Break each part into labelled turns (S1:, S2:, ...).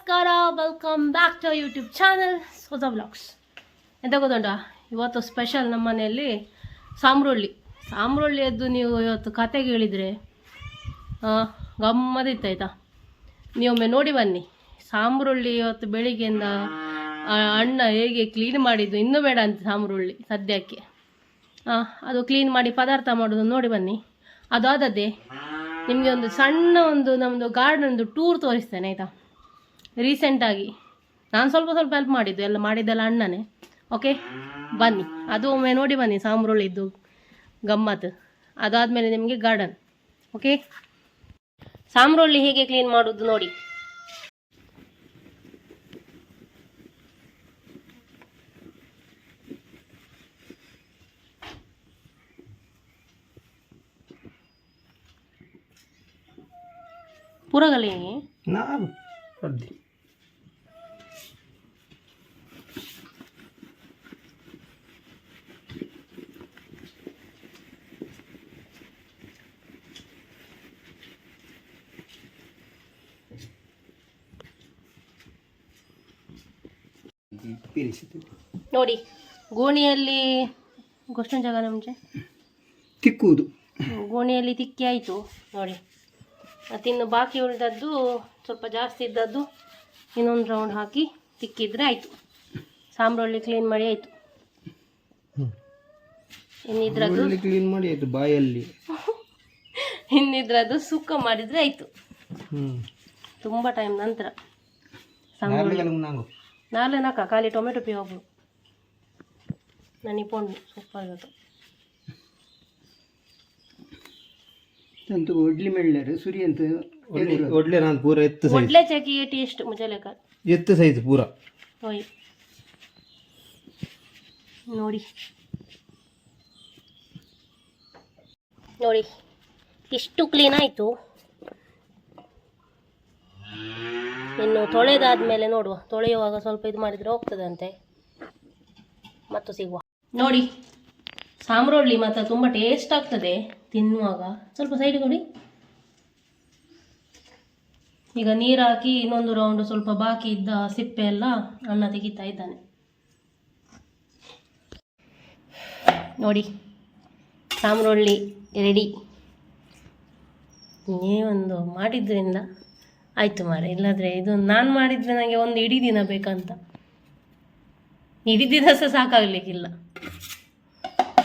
S1: ನಮಸ್ಕಾರ, welcome back to YouTube channel ಹೊಸ vlogs. ಎಂತ ಗೊತ್ತುಂಟ, ಇವತ್ತು ಸ್ಪೆಷಲ್ ನಮ್ಮ ಮನೆಯಲ್ಲಿ ಸಾಂಬ್ರೊಳ್ಳಿಯದ್ದು ನೀವು ಇವತ್ತು ಕತೆ ಕೇಳಿದರೆ ಗಮ್ಮತ್ತಿತ್ತಾಯ್ತಾ. ನೀವೊಮ್ಮೆ ನೋಡಿ ಬನ್ನಿ. ಸಾಂಬ್ರೊಳ್ಳಿ ಇವತ್ತು ಬೆಳಿಗ್ಗೆಯಿಂದ ಅಣ್ಣ ಹೇಗೆ ಕ್ಲೀನ್ ಮಾಡಿದ್ದು, ಇನ್ನೂ ಬೇಡ ಅಂತ ಸಾಂಬ್ರೊಳ್ಳಿ ಸದ್ಯಕ್ಕೆ. ಅದು ಕ್ಲೀನ್ ಮಾಡಿ ಪದಾರ್ಥ ಮಾಡೋದು ನೋಡಿ ಬನ್ನಿ. ಅದಾದದ್ದೇ ನಿಮಗೆ ಒಂದು ಸಣ್ಣ ನಮ್ಮದು ಗಾರ್ಡನ್ದು ಟೂರ್ ತೋರಿಸ್ತೇನೆ ಆಯಿತಾ. ರೀಸೆಂಟಾಗಿ ನಾನು ಸ್ವಲ್ಪ ಹೆಲ್ಪ್ ಮಾಡಿದ್ದು, ಎಲ್ಲ ಮಾಡಿದ್ದೆಲ್ಲ ಅಣ್ಣನೇ. ಓಕೆ, ಬನ್ನಿ, ಅದು ಒಮ್ಮೆ ನೋಡಿ ಬನ್ನಿ ಸಾಂಬ್ರೊಳ್ಳಿದ್ದು ಗಮ್ಮತ್ತು. ಅದಾದಮೇಲೆ ನಿಮಗೆ ಗಾರ್ಡನ್. ಓಕೆ, ಸಾಂಬ್ರೊಳ್ಳಿ ಹೇಗೆ ಕ್ಲೀನ್ ಮಾಡೋದು ನೋಡಿ. ಪೂರಗಲಿ ನೋಡಿ, ಗೋಣಿಯಲ್ಲಿ ಗೊಷ್ಟೊಂದು ಜಾಗ ನಮಗೆ
S2: ತಿಕ್ಕುವುದು,
S1: ಗೋಣಿಯಲ್ಲಿ ತಿಕ್ಕಿ ಆಯಿತು ನೋಡಿ. ಮತ್ತಿನ್ನು ಬಾಕಿ ಉಳಿದದ್ದು ಸ್ವಲ್ಪ ಜಾಸ್ತಿ ಇದ್ದದ್ದು ಇನ್ನೊಂದು ರೌಂಡ್ ಹಾಕಿ ತಿಕ್ಕಿದ್ರೆ ಆಯಿತು. ಸಾಂಬ್ರೊಳ್ಳಿ ಕ್ಲೀನ್ ಮಾಡಿ ಆಯಿತು. ಇನ್ನಿದ್ರದ್ದು
S2: ಕ್ಲೀನ್ ಮಾಡಿ ಆಯಿತು ಬಾಯಲ್ಲಿ.
S1: ಇನ್ನಿದ್ರದ್ದು ಸುಕ್ಕ ಮಾಡಿದರೆ ಆಯಿತು. ತುಂಬ ಟೈಮ್ ನಂತರ ನಾಳೆ ನಾಕ ಖಾಲಿ ಟೊಮೆಟೊ ಪಿ ಹೋಗು ನಾನು ಇಪ್ಪೊಂಡು ಸೂಪರ್ ಇವತ್ತು.
S2: ಒಡ್ಲಿ ಮೆಳ್ಳರು ಸುರಿ ಅಂತ ಒಡ್ಲೆ ನಾನು ಪೂರ ಎತ್ತು ಸೈಜ್
S1: ಒಡ್ಲೆ ಚಕಿ ಟೇಸ್ಟ್ ಮುಜೆ ಲೆಕ್ಕ
S2: ಎತ್ತು ಸೈಜ್ ಪೂರ
S1: ಹೋಯ್ ನೋಡಿ ನೋಡಿ ಇಷ್ಟು ಕ್ಲೀನ್ ಆಯಿತು. ಇನ್ನು ತೊಳೆದಾದ್ಮೇಲೆ ನೋಡುವ, ತೊಳೆಯುವಾಗ ಸ್ವಲ್ಪ ಇದು ಮಾಡಿದರೆ ಹೋಗ್ತದಂತೆ. ಮತ್ತು ಸಿಗುವ ನೋಡಿ. ಸಾಂಬ್ರೊಳ್ಳಿ ಮಾತ್ರ ತುಂಬ ಟೇಸ್ಟ್ ಆಗ್ತದೆ ತಿನ್ನುವಾಗ. ಸ್ವಲ್ಪ ಸೈಡ್ ಕೊಡಿ. ಈಗ ನೀರು ಹಾಕಿ ಇನ್ನೊಂದು ರೌಂಡ್ ಸ್ವಲ್ಪ ಬಾಕಿ ಇದ್ದ ಸಿಪ್ಪೆ ಎಲ್ಲ ಅಣ್ಣ ತೆಗಿತಾ ಇದ್ದಾನೆ ನೋಡಿ. ಸಾಂಬ್ರೊಳ್ಳಿ ರೆಡಿ. ನೀವೊಂದು ಮಾಡಿದ್ರಿಂದ ಆಯಿತು ಮಾರೆ, ಇಲ್ಲಾದರೆ ಇದು ನಾನು ಮಾಡಿದರೆ ನನಗೆ ಒಂದು ಇಡೀ ದಿನ ಬೇಕಂತ. ಇಡೀ ದಿನ ಸಹ ಸಾಕಾಗಲಿಕ್ಕಿಲ್ಲ.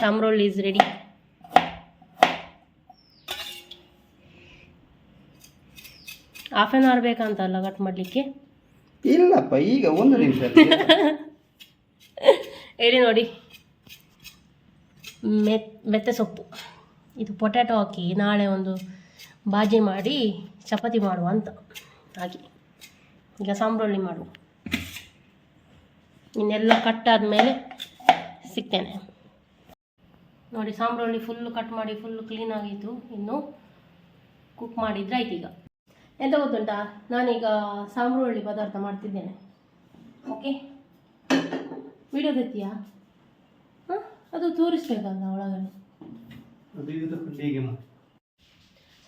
S1: ಸಾಂಬ್ರೊಳ್ಳಿ is ready. Half an hour ಬೇಕಂತಲ್ಲ ಕಟ್ ಮಾಡಲಿಕ್ಕೆ?
S2: ಇಲ್ಲಪ್ಪ, ಈಗ ಒಂದು ನಿಮಿಷ
S1: ಹೇಳಿ ನೋಡಿ. ಮೆತ್ತೆ ಸೊಪ್ಪು, ಇದು ಪೊಟ್ಯಾಟೊ ಹಾಕಿ ನಾಳೆ ಒಂದು ಬಾಜಿ ಮಾಡಿ ಚಪಾತಿ ಮಾಡುವ ಅಂತ. ಹಾಗೆ ಈಗ ಸಾಂಬ್ರೊಳ್ಳಿ ಮಾಡುವ. ಇನ್ನೆಲ್ಲ ಕಟ್ಟಾದ ಮೇಲೆ ಸಿಗ್ತೇನೆ ನೋಡಿ. ಸಾಂಬ್ರೊಳ್ಳಿ ಫುಲ್ಲು ಕಟ್ ಮಾಡಿ ಫುಲ್ಲು ಕ್ಲೀನ್ ಆಗಿತ್ತು. ಇನ್ನು ಕುಕ್ ಮಾಡಿದರೆ ಆಯ್ತು. ಈಗ ಎಂತ ಗೊತ್ತುಂಟಾ, ನಾನೀಗ ಸಾಂಬ್ರೊಳ್ಳಿ ಪದಾರ್ಥ ಮಾಡ್ತಿದ್ದೇನೆ. ಓಕೆ, ವಿಡಿಯೋ ತೆತ್ತೀಯಾ? ಹಾಂ, ಅದು ತೋರಿಸ್ಬೇಕಲ್ಲ ಒಳಗಡೆ.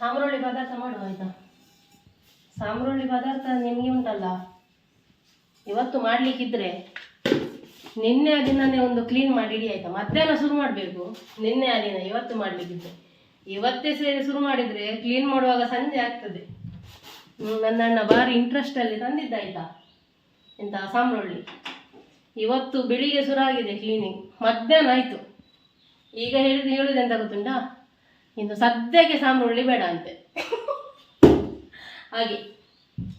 S1: ಸಾಂಬ್ರೊಳ್ಳಿ ಪದಾರ್ಥ ಮಾಡುವ ಆಯಿತಾ. ಸಾಂಬ್ರೊಳ್ಳಿ ಪದಾರ್ಥ ನಿಮಗೆ ಉಂಟಲ್ಲ, ಇವತ್ತು ಮಾಡಲಿಕ್ಕಿದ್ರೆ ನಿನ್ನೆ ಆ ದಿನನೇ ಒಂದು ಕ್ಲೀನ್ ಮಾಡಿ ಇಡಿ ಆಯಿತಾ. ಮಧ್ಯಾಹ್ನ ಶುರು ಮಾಡಬೇಕು. ನಿನ್ನೆ ಆ ದಿನ ಇವತ್ತು ಮಾಡಲಿಕ್ಕಿದ್ರೆ ಇವತ್ತೇ ಸೇರಿ ಶುರು ಮಾಡಿದರೆ ಕ್ಲೀನ್ ಮಾಡುವಾಗ ಸಂಜೆ ಆಗ್ತದೆ. ನನ್ನ ಅಣ್ಣ ಭಾರಿ ಇಂಟ್ರೆಸ್ಟಲ್ಲಿ ತಂದಿದ್ದಾಯ್ತಾ ಎಂತ ಸಾಂಬ್ರೊಳ್ಳಿ. ಇವತ್ತು ಬೆಳಿಗ್ಗೆ ಶುರು ಆಗಿದೆ ಕ್ಲೀನಿಂಗ್, ಮಧ್ಯಾಹ್ನ ಆಯಿತು. ಈಗ ಹೇಳುದು ಎಂತ ಗೊತ್ತುಂಟಾ, ಇನ್ನು ಸದ್ಯಕ್ಕೆ ಸಾಂಬ್ರೊಳ್ಳಿ ಬೇಡ ಅಂತೆ. ಹಾಗೆ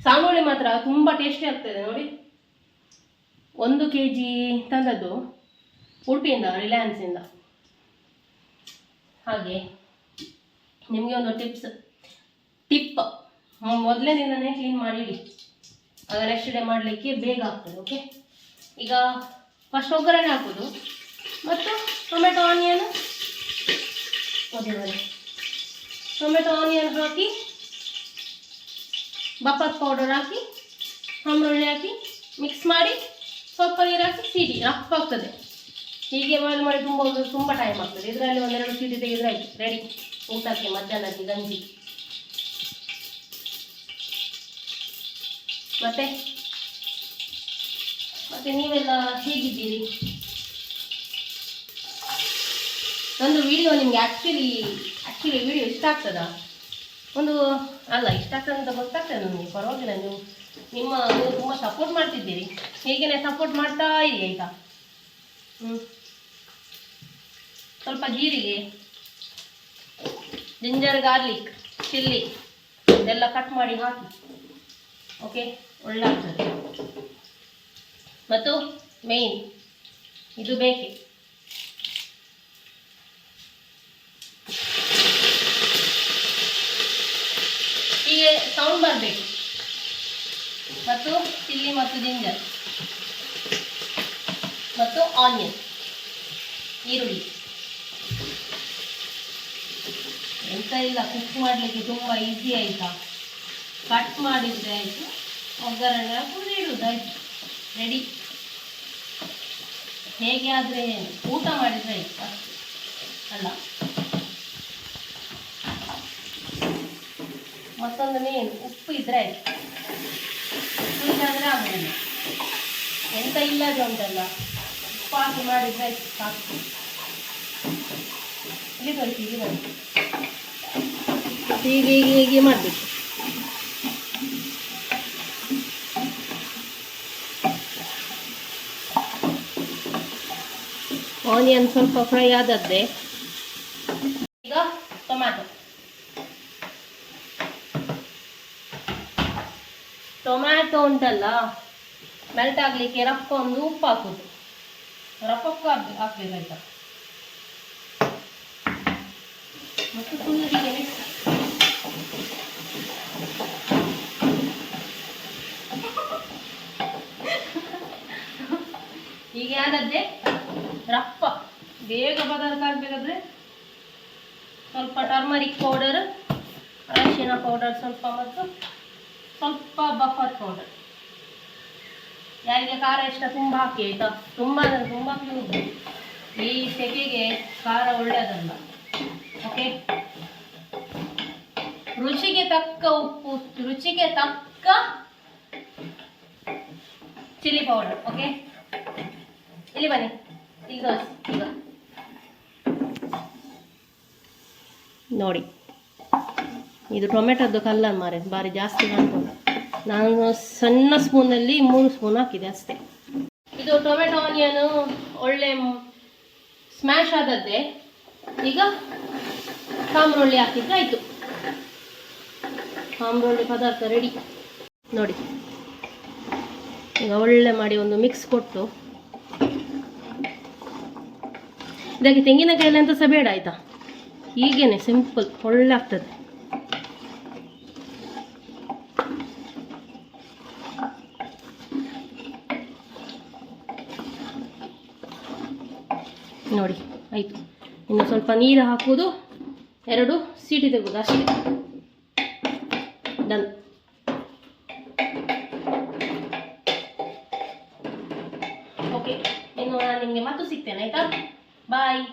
S1: ಸಾಂಬ್ರೊಳ್ಳಿ ಮಾತ್ರ ತುಂಬ ಟೇಸ್ಟಿ ಆಗ್ತದೆ ನೋಡಿ. 1 kg ತಂದದ್ದು ಉಡುಪಿಯಿಂದ, ರಿಲಯನ್ಸಿಂದ. ಹಾಗೆ ನಿಮಗೆ ಒಂದು ಟಿಪ್, ಮೊದಲೇ ದಿನನೇ ಕ್ಲೀನ್ ಮಾಡಿ ಇಡಿ, ಆಗ ನೆಕ್ಸ್ಟ್ ಡೇ ಮಾಡಲಿಕ್ಕೆ ಬೇಗ ಆಗ್ತದೆ. ಓಕೆ, ಈಗ ಫಸ್ಟ್ ಒಗ್ಗರಣೆ ಹಾಕೋದು ಮತ್ತು ಟೊಮೆಟೊ ಆನಿಯನ್ ಹಾಕಿ ಬಪ್ಪದ ಪೌಡರ್ ಹಾಕಿ ಸಾಂಬ್ರೊಳ್ಳಿ ಹಾಕಿ ಮಿಕ್ಸ್ ಮಾಡಿ ಸ್ವಲ್ಪ ನೀರು ಹಾಕಿ ಸೀಟಿ ರಫ್ ಆಗ್ತದೆ. ಹೀಗೆ ಮಾಡಿ ತುಂಬ ಟೈಮ್ ಆಗ್ತದೆ. ಇದರಲ್ಲಿ 1-2 ಸೀಟಿ ತೆಗೆದ್ರೆ ಆಯಿತು, ರೆಡಿ ಊಟಕ್ಕೆ ಮಧ್ಯಾಹ್ನಕ್ಕೆ ಗಂಜಿ. ಮತ್ತೆ ಮತ್ತು ನೀವೆಲ್ಲ ಹೇಗಿದ್ದೀರಿ? ನಂದು ವಿಡಿಯೋ ನಿಮಗೆ ಆ್ಯಕ್ಚುಲಿ ವಿಡಿಯೋ ಇಷ್ಟ ಆಗ್ತದಾ? ಇಷ್ಟ ಆಗ್ತದೆ ಅಂತ ಗೊತ್ತಾಗ್ತದೆ ನನಗೆ, ಪರವಾಗಿಲ್ಲ. ನೀವು ತುಂಬ ಸಪೋರ್ಟ್ ಮಾಡ್ತಿದ್ದೀರಿ, ಹೀಗೇ ಸಪೋರ್ಟ್ ಮಾಡ್ತಾ ಇರಿ ಆಯಿತಾ? ಸ್ವಲ್ಪ ಜೀರಿಗೆ, ಜಿಂಜರ್ ಗಾರ್ಲಿಕ್, ಚಿಲ್ಲಿ ಇದೆಲ್ಲ ಕಟ್ ಮಾಡಿ ಹಾಕಿ. ಓಕೆ, ಒಳ್ಳೆ ಆಗ್ತದೆ. ಮತ್ತು ಮೇಯ್ನ್ ಇದು ಬೇಕೆ, ಹೀಗೆ ಸೌಂಡ್ ಬರಬೇಕು. ಮತ್ತು ಚಿಲ್ಲಿ ಮತ್ತು ಜಿಂಜರ್ ಮತ್ತು ಆನಿಯನ್, ಈರುಳ್ಳಿ. ಎಂತ ಇಲ್ಲ, ಕುಕ್ ಮಾಡಲಿಕ್ಕೆ ತುಂಬ ಈಸಿ ಆಯಿತಾ? ಕಟ್ ಮಾಡಿದರೆ ಆಯಿತು, ಒಗ್ಗರಣೆ ಹಾಕೊಂಡು ಇಡುವುದಾಯಿತು, ರೆಡಿ. ಹೇಗೆ ಆದರೆ ಊಟ ಮಾಡಿದರೆ ಆಯಿತು ಅಷ್ಟು ಅಲ್ಲ. ಮತ್ತೊಂದು ಮೇನ್ ಉಪ್ಪು ಇದ್ರೆ ಆಯಿತು, ಉಪ್ಪು ಇಲ್ಲಾಂದರೆ ಆಗೋದಿಲ್ಲ. ಎಂತ ಇಲ್ಲದೆ ಉಂಟಲ್ಲ, ಉಪ್ಪು ಹಾಕಿ ಮಾಡಿದರೆ ಆಯಿತು, ಸಾಕು. ಇಲ್ಲಿ ಬರುತ್ತೆ ಹೀಗೆ ಮಾಡಬೇಕು. ಆನಿಯನ್ ಸ್ವಲ್ಪ ಫ್ರೈ ಆದದ್ದೇ, ಈಗ ಟೊಮ್ಯಾಟೊ ಉಂಟಲ್ಲ, ಮೆಲ್ಟ್ ಆಗಲಿಕ್ಕೆ ರಪ್ಪ ಒಂದು ಉಪ್ಪು ಹಾಕೋದು, ರಪ್ಪಕ್ಕೆ ಹಾಕ್ಬೇಕಾಯ್ತಾ. ಮತ್ತು ಫುಲ್ ಹೀಗೆ ಮಿಕ್ಸ್. ಹೀಗೆ ಆದದ್ದೇ ರಪ್ಪ ಬೇಗ ಪದಾರ್ಥ ಆಗಬೇಕಾದ್ರೆ ಸ್ವಲ್ಪ ಟರ್ಮರಿಕ್ ಪೌಡರ್, ಅರಿಶಿನ ಪೌಡರ್ ಸ್ವಲ್ಪ, ಮತ್ತು ಸ್ವಲ್ಪ ಬಫರ್ ಪೌಡರ್. ಯಾರಿಗೆ ಖಾರ ಇಷ್ಟ ತುಂಬ ಹಾಕಿ ಆಯಿತಾ? ತುಂಬ ಅಂದರೆ ತುಂಬ ಹಾಕಿ. ಈ ಸೆಕೆಗೆ ಖಾರ ಒಳ್ಳೆಯದಲ್ಲ. ಓಕೆ, ರುಚಿಗೆ ತಕ್ಕ ಉಪ್ಪು, ರುಚಿಗೆ ತಕ್ಕ ಚಿಲ್ಲಿ ಪೌಡರ್. ಓಕೆ, ಇಲ್ಲಿ ಬನ್ನಿ, ಈಗ ನೋಡಿ, ಇದು ಟೊಮೆಟೊದ್ದು ಕಲ್ಲರ್ ಮಾರೆ, ಭಾರಿ ಜಾಸ್ತಿ ಕಾಣ್ಕೊಂಡು. ನಾನು ಸಣ್ಣ ಸ್ಪೂನಲ್ಲಿ 3 ಸ್ಪೂನ್ ಹಾಕಿದೆ ಅಷ್ಟೇ. ಇದು ಟೊಮೆಟೊ ಆನಿಯನು ಒಳ್ಳೆ ಸ್ಮ್ಯಾಶ್ ಆದದ್ದೇ. ಈಗ ಸಾಂಬ್ರುಳ್ಳಿ ಹಾಕಿದ್ರೆ ಆಯಿತು, ಸಾಂಬ್ರುಳ್ಳಿ ಪದಾರ್ಥ ರೆಡಿ ನೋಡಿ. ಈಗ ಒಳ್ಳೆ ಮಾಡಿ ಒಂದು ಮಿಕ್ಸ್ ಕೊಟ್ಟು, ಇದಕ್ಕೆ ತೆಂಗಿನಕಾಯಿಲ್ಲ ಅಂತ ಸಹ ಬೇಡ ಆಯಿತಾ, ಹೀಗೇನೆ ಸಿಂಪಲ್ ಒಳ್ಳೆ ಆಗ್ತದೆ. ನೋಡಿ ಆಯಿತು. ಇನ್ನು ಸ್ವಲ್ಪ ನೀರು ಹಾಕುವುದು, 2 ಸೀಟಿ ತೆಗೆದು ಅಷ್ಟೇ, ಡನ್. ಓಕೆ, ಇನ್ನು ನಾನು ನಿಮಗೆ ಮತ್ತೆ ಸಿಗ್ತೇನೆ ಆಯಿತಾ? ಬಾಯ್.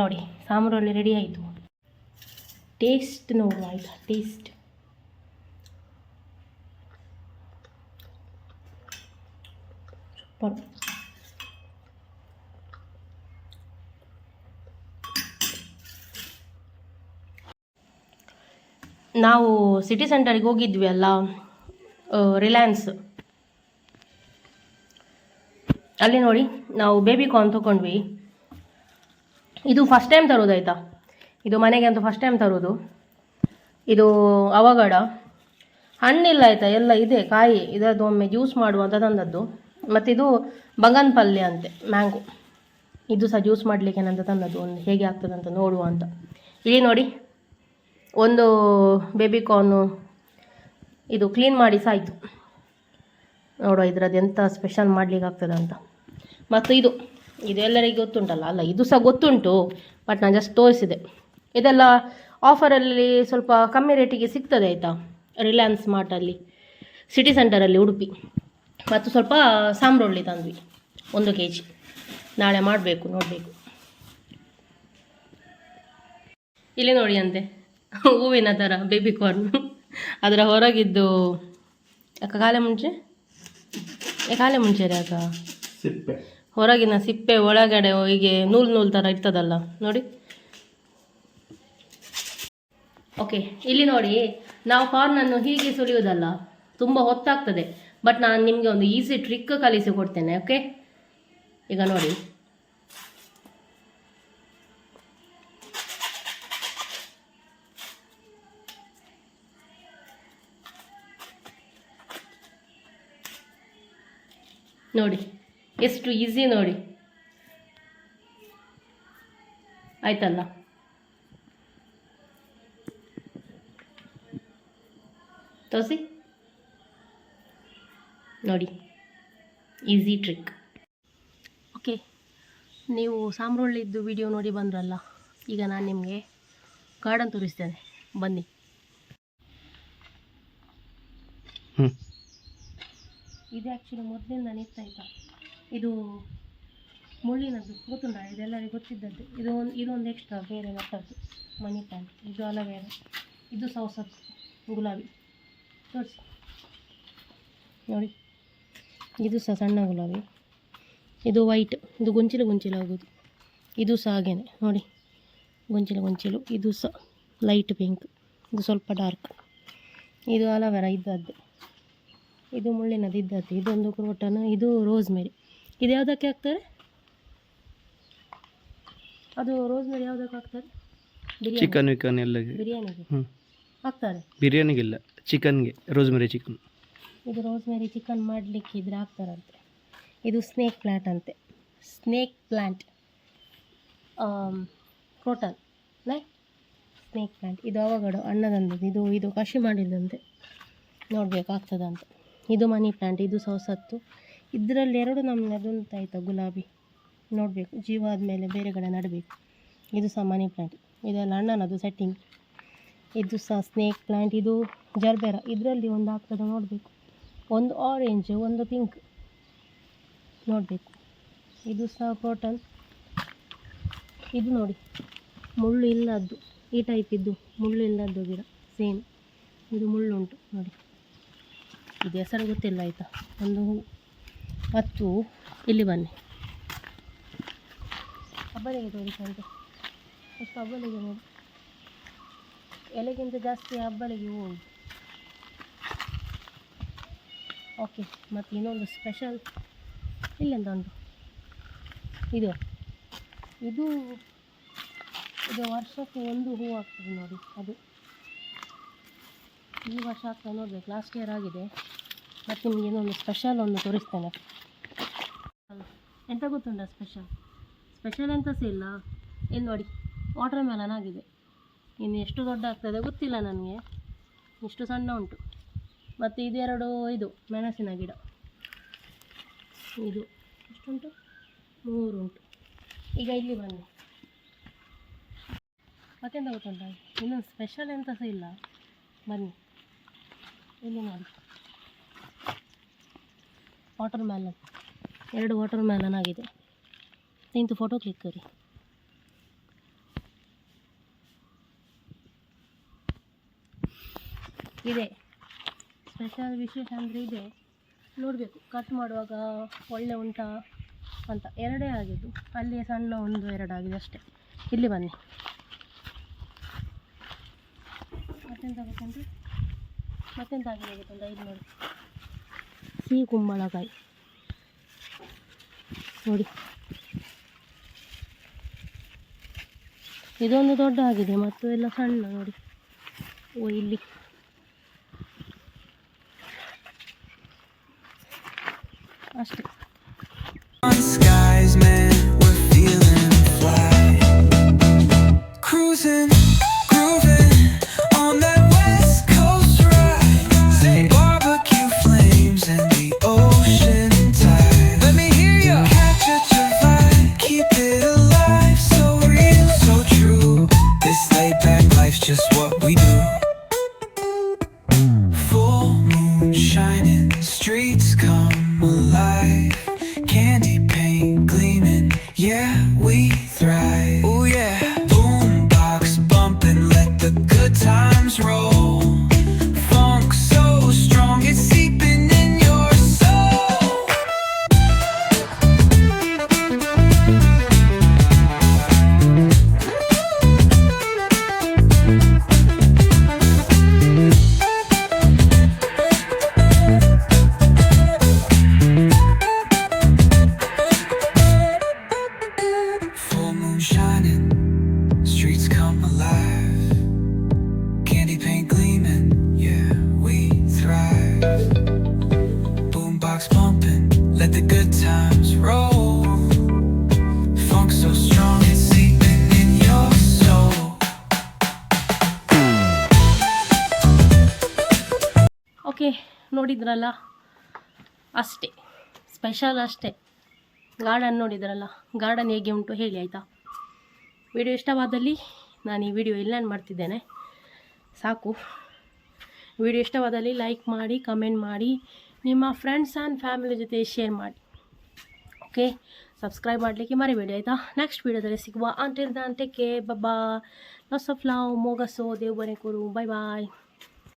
S1: ನೋಡಿ, ಸಾಂಬಾರಲ್ಲಿ ರೆಡಿ ಆಯಿತು. ಟೇಸ್ಟ್ ನೋಡು ಆಯಿತಾ? Taste super. ನಾವು ಸಿಟಿ ಸೆಂಟರಿಗೆ ಹೋಗಿದ್ವಿ ಅಲ್ಲ, ರಿಲಯನ್ಸ್, ಅಲ್ಲಿ ನೋಡಿ ನಾವು ಬೇಬಿ ಕಾರ್ನ್ ತೊಗೊಂಡ್ವಿ. ಇದು ಫಸ್ಟ್ ಟೈಮ್ ತರೋದು ಆಯಿತಾ, ಇದು ಮನೆಗೆ ಅಂತ ಫಸ್ಟ್ ಟೈಮ್ ತರೋದು. ಇದು ಅವಗಡ ಹಣ್ಣಿಲ್ಲ ಆಯಿತಾ, ಎಲ್ಲ ಇದೆ ಕಾಯಿ, ಇದರದ್ದು ಒಮ್ಮೆ ಜ್ಯೂಸ್ ಮಾಡುವಂತ ತಂದದ್ದು. ಮತ್ತು ಇದು ಬಂಗನ್ ಪಲ್ಯ ಅಂತೆ, ಮ್ಯಾಂಗೋ, ಇದು ಸಹ ಜ್ಯೂಸ್ ಮಾಡಲಿಕ್ಕೆ ಅಂತ ತಂದದ್ದು, ಒಂದು ಹೇಗೆ ಆಗ್ತದೆ ಅಂತ ನೋಡುವ ಅಂತ. ಇಲ್ಲಿ ನೋಡಿ, ಒಂದು ಬೇಬಿ ಕಾರ್ನು ಇದು ಕ್ಲೀನ್ ಮಾಡಿ ಸಾಯಿತು. ನೋಡುವ ಇದರದ್ದು ಎಂಥ ಸ್ಪೆಷಲ್ ಮಾಡಲಿಕ್ಕೆ ಆಗ್ತದೆ ಅಂತ. ಮತ್ತು ಇದು ಎಲ್ಲರಿಗೂ ಗೊತ್ತುಂಟಲ್ಲ, ಅಲ್ಲ ಇದು ಸಹ ಗೊತ್ತುಂಟು, ಬಟ್ ನಾನು ಜಸ್ಟ್ ತೋರಿಸಿದೆ. ಇದೆಲ್ಲ ಆಫರಲ್ಲಿ ಸ್ವಲ್ಪ ಕಮ್ಮಿ ರೇಟಿಗೆ ಸಿಗ್ತದೆ ಆಯಿತಾ, ರಿಲಯನ್ಸ್ ಮಾರ್ಟಲ್ಲಿ, ಸಿಟಿ ಸೆಂಟರಲ್ಲಿ, ಉಡುಪಿ. ಮತ್ತು ಸ್ವಲ್ಪ ಸಾಂಬ್ರುಳ್ಳಿ ತಂದ್ವಿ, 1 kg. ನಾಳೆ ಮಾಡಬೇಕು, ನೋಡಬೇಕು. ಇಲ್ಲಿ ನೋಡಿ ಅಂತೆ, ಹೂವಿನ ಥರ ಬೇಬಿ ಕಾರ್ನ್, ಅದರ ಹೊರಗಿದ್ದು ಕಾಲೆ ಮುಂಚೆ ಕಾಲೆ ಮುಂಚೆರಿ ಆಗ
S2: ಸಿಪ್ಪೆ
S1: ಹೊರಗಿನ ಸಿಪ್ಪೆ ಒಳಗಡೆ ಹೀಗೆ ನೂಲು ಥರ ಇರ್ತದಲ್ಲ ನೋಡಿ. ಓಕೆ, ಇಲ್ಲಿ ನೋಡಿ, ನಾವು ಕಾರ್ನನ್ನು ಹೀಗೆ ಸುಲಿಯೋದಲ್ಲ, ತುಂಬ ಹೊತ್ತಾಗ್ತದೆ. ಬಟ್ ನಾನು ನಿಮಗೆ ಒಂದು ಈಸಿ ಟ್ರಿಕ್ ಕಲಿಸಿಕೊಡ್ತೇನೆ. ಓಕೆ, ಈಗ ನೋಡಿ, ನೋಡಿ ಎಷ್ಟು ಈಸಿ ನೋಡಿ, ಆಯ್ತಲ್ಲ. ತೋರಿಸಿ ನೋಡಿ, ಈಸಿ ಟ್ರಿಕ್. ಓಕೆ, ನೀವು ಸಾಮ್ರೊಳ್ಳಿದ್ದು ವಿಡಿಯೋ ನೋಡಿ ಬಂದ್ರಲ್ಲ, ಈಗ ನಾನು ನಿಮಗೆ ಗಾರ್ಡನ್ ತೋರಿಸ್ತೇನೆ, ಬನ್ನಿ. ಇದು ಆ್ಯಕ್ಚುಲಿ ಮೊದಲಿಂದ ನಿಂತಾಯ್ತಾ, ಇದು ಮುಳ್ಳಿನದ್ದು ಗೊತ್ತುಂಟ, ಇದೆಲ್ಲರಿಗೂ ಗೊತ್ತಿದ್ದದ್ದು. ಇದೊಂದು ಎಕ್ಸ್ಟ್ರಾ ಬೇರೆ ಮತ್ತದ್ದು ಮನಿ ಪ್ಲಾಂಟ್. ಇದು ಅಲವೇರ, ಇದು ಸೌಸತ್ ಗುಲಾಬಿ. ತೋರಿಸಿ ನೋಡಿ, ಇದು ಸಹ ಸಣ್ಣ ಗುಲಾಬಿ, ಇದು ವೈಟ್, ಇದು ಗೊಂಚಿಲು ಆಗೋದು. ಇದು ಸಹ ಹಾಗೇನೆ ನೋಡಿ, ಗೊಂಚಿಲು. ಇದು ಸಹ ಲೈಟ್ ಪಿಂಕ್, ಇದು ಸ್ವಲ್ಪ ಡಾರ್ಕ್. ಇದು ಅಲವೇರ ಇದ್ದದ್ದು, ಇದು ಮುಳ್ಳಿನದ್ದು ಇದ್ದದ್ದು. ಇದೊಂದು ಕ್ರೋಟನ್, ಇದು ರೋಸ್ಮೆರಿ. ಇದು ಯಾವುದಕ್ಕೆ ಹಾಕ್ತಾರೆ? ಅದು ರೋಸ್ಮೆರಿ ಯಾವುದಕ್ಕೆ ಹಾಕ್ತಾರೆ?
S2: ಚಿಕನ್ ಎಲ್ಲ
S1: ಬಿರಿಯಾನಿಗೆ ಹಾಕ್ತಾರೆ.
S2: ಬಿರಿಯಾನಿಗಿಲ್ಲ, ಚಿಕನ್ಗೆ ರೋಸ್ಮೆರಿ ಚಿಕನ್.
S1: ಇದು ರೋಸ್ಮೆರಿ ಚಿಕನ್ ಮಾಡಲಿಕ್ಕೆ ಇದ್ರೆ ಹಾಕ್ತಾರಂತೆ. ಇದು ಸ್ನೇಕ್ ಪ್ಲ್ಯಾಂಟ್ ಅಂತೆ, snake plant croton snake plant. ಇದು ಅವಗಡೋ ಅಣ್ಣದಂಥದ್ದು, ಇದು ಕಷಿ ಮಾಡಿದಂತೆ, ನೋಡಬೇಕಾಗ್ತದಂತ. ಇದು ಮನಿ ಪ್ಲ್ಯಾಂಟ್, ಇದು ಸೌಸತ್ತು. ಇದರಲ್ಲಿ 2 ನಮ್ಮನೆ ಅದುಂತ ಆಯಿತಾ ಗುಲಾಬಿ, ನೋಡಬೇಕು, ಜೀವ ಆದಮೇಲೆ ಬೇರೆ ಕಡೆ ನಡಬೇಕು. ಇದು ಸಹ ಮನಿ ಪ್ಲ್ಯಾಂಟ್, ಇದೆಲ್ಲ ಅಣ್ಣನದು ಸೆಟ್ಟಿಂಗ್. ಇದು ಸಹ ಸ್ನೇಕ್ ಪ್ಲ್ಯಾಂಟ್, ಇದು ಜರ್ಬೇರ. ಇದರಲ್ಲಿ ಒಂದು ಆಗ್ತದೆ ನೋಡಬೇಕು, ಒಂದು ಆರೆಂಜ್, ಒಂದು ಪಿಂಕ್, ನೋಡಬೇಕು. ಇದು ಸಹ ಕ್ರೋಟನ್. ಇದು ನೋಡಿ, ಮುಳ್ಳು ಇಲ್ಲದ್ದು, ಈ ಟೈಪ್ ಇದ್ದು ಮುಳ್ಳು ಇಲ್ಲದ್ದು ಗಿಡ ಸೇಮ್. ಇದು ಮುಳ್ಳುಂಟು ನೋಡಿ, ಇದು ಹೆಸರು ಗೊತ್ತಿಲ್ಲ ಆಯಿತಾ, ಒಂದು ಹೂ. ಮತ್ತು ಇಲ್ಲಿ ಬನ್ನಿ, ಹಬ್ಬಲಿಗೆ ತೋರಿಸಂತೆ, ಎಷ್ಟು ಹಬ್ಬಲಿಗೆ ನೋಡಿ, ಎಲೆಗಿಂತ ಜಾಸ್ತಿ ಹಬ್ಬಲಿಗೆ ಹೂ. ಓಕೆ, ಮತ್ತು ಇನ್ನೊಂದು ಸ್ಪೆಷಲ್ ಇಲ್ಲೆಂತ ಉಂಟು, ಇದು ವರ್ಷಕ್ಕೆ ಒಂದು ಹೂ ಆಗ್ತದೆ ನೋಡಿ. ಅದು ಈ ವರ್ಷ ಆಗ್ತದೆ ನೋಡಬೇಕು, ಲಾಸ್ಟ್ ಇಯರ್ ಆಗಿದೆ. ಮತ್ತು ನಿಮಗೆ ಇನ್ನೊಂದು ಸ್ಪೆಷಲ್ ಒಂದು ತೋರಿಸ್ತೇನೆ. ಎಂತ ಗೊತ್ತುಂಟ ಸ್ಪೆಷಲ್ ಎಂತ ಸಹ ಇಲ್ಲ. ಇಲ್ಲಿ ನೋಡಿ, ವಾಟರ್ ಮೆಲನ್ ಆಗಿದೆ. ಇನ್ನು ಎಷ್ಟು ದೊಡ್ಡ ಆಗ್ತದೆ ಗೊತ್ತಿಲ್ಲ ನನಗೆ, ಇಷ್ಟು ಸಣ್ಣ ಉಂಟು. ಮತ್ತು ಇದೆರಡು ಇದು ಮೆಣಸಿನ ಗಿಡ, ಇದು ಎಷ್ಟುಂಟು, 3 ಉಂಟು. ಈಗ ಇಲ್ಲಿ ಬನ್ನಿ, ಮತ್ತೆಂತ ಗೊತ್ತುಂಟ, ಇನ್ನೊಂದು ಸ್ಪೆಷಲ್ ಎಂತ ಸಹ ಇಲ್ಲ. ಬನ್ನಿ, ಇಲ್ಲಿ ನೋಡಿ, ವಾಟರ್ ಮೆಲನ್, 2 ವಾಟರ್ ಮೆಲನ್ ಆಗಿದೆ. ನಿಂತು ಫೋಟೋ ಕ್ಲಿಕ್ ಕರಿ. ಇದೆ ಸ್ಪೆಷಲ್ ವಿಶೇಷ ಅಂದರೆ ಇದೆ, ನೋಡಬೇಕು ಕಟ್ ಮಾಡುವಾಗ ಒಳ್ಳೆ ಉಂಟಾ ಅಂತ. 2 ಆಗಿದ್ದು, ಅಲ್ಲಿ ಸಣ್ಣ 1-2 ಆಗಿದೆ ಅಷ್ಟೇ. ಇಲ್ಲಿ ಬನ್ನಿ, ಮತ್ತೆಂತ ಆಗಿದೆ ಗೊತ್ತುಂಟ, ಇದು ನೋಡಿ, ಸಿಹಿ ಕುಂಬಳಕಾಯಿ ನೋಡಿ, ಇದೊಂದು ದೊಡ್ಡ ಆಗಿದೆ ಮತ್ತು ಎಲ್ಲ ಸಣ್ಣ ನೋಡಿ. ಇಲ್ಲಿ ಅಷ್ಟೇ.
S3: Skies, man, we're feeling fly, cruising, grooving on that West Coast ride. Say barbecue flames and the ocean tide. Let me hear you catch your vibe, keep it alive, so real, so true. This laid back life's just what we do. Full moon shining, streets come alive.
S1: Okay, ನೋಡಿದ್ರಲ್ಲ, ಅಷ್ಟೇ, special ಅಷ್ಟೇ. Garden ನೋಡಿದ್ರಲ್ಲ, garden ಹೇಗೆ ಉಂಟು ಹೇಳಿ ಆಯಿತಾ. Video ಇಷ್ಟವಾದಲ್ಲಿ ನಾನು ಈ ವಿಡಿಯೋ ಇಲ್ಲೇನು ಮಾಡ್ತಿದ್ದೇನೆ ಸಾಕು. ವಿಡಿಯೋ ಇಷ್ಟವಾದಲ್ಲಿ ಲೈಕ್ ಮಾಡಿ, ಕಮೆಂಟ್ ಮಾಡಿ, ನಿಮ್ಮ ಫ್ರೆಂಡ್ಸ್ ಆ್ಯಂಡ್ ಫ್ಯಾಮಿಲಿ ಜೊತೆ ಶೇರ್ ಮಾಡಿ. ಓಕೆ, ಸಬ್ಸ್ಕ್ರೈಬ್ ಮಾಡಲಿಕ್ಕೆ ಮರಿಬೇಡಿ ಆಯಿತಾ. ನೆಕ್ಸ್ಟ್ ವಿಡಿಯೋದಲ್ಲಿ ಸಿಗುವ. Until then take care, bye. Lots of love. ಮೋಗಸೋ ದೇವ್ ಬನೆ ಕೊಡು. ಬಾಯ್ ಬಾಯ್.